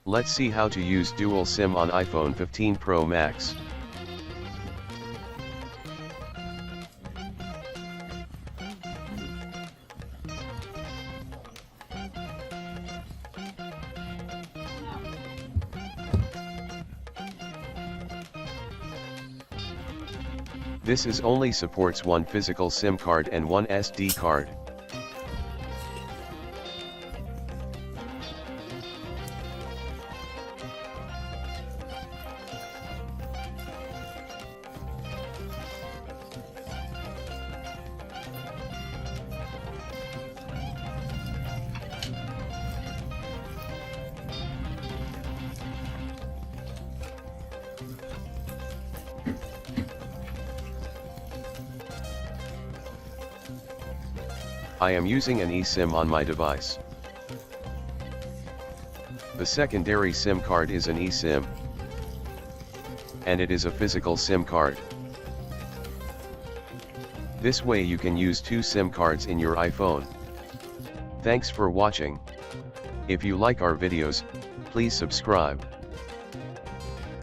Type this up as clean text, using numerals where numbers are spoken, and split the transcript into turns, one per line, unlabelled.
Let's see how to use dual SIM on iPhone 15 Pro Max. This is only supports one physical SIM card and one SD card. I am using an eSIM on my device. The secondary SIM card is an eSIM, and it is a physical SIM card. This way you can use two SIM cards in your iPhone. Thanks for watching. If you like our videos, please subscribe.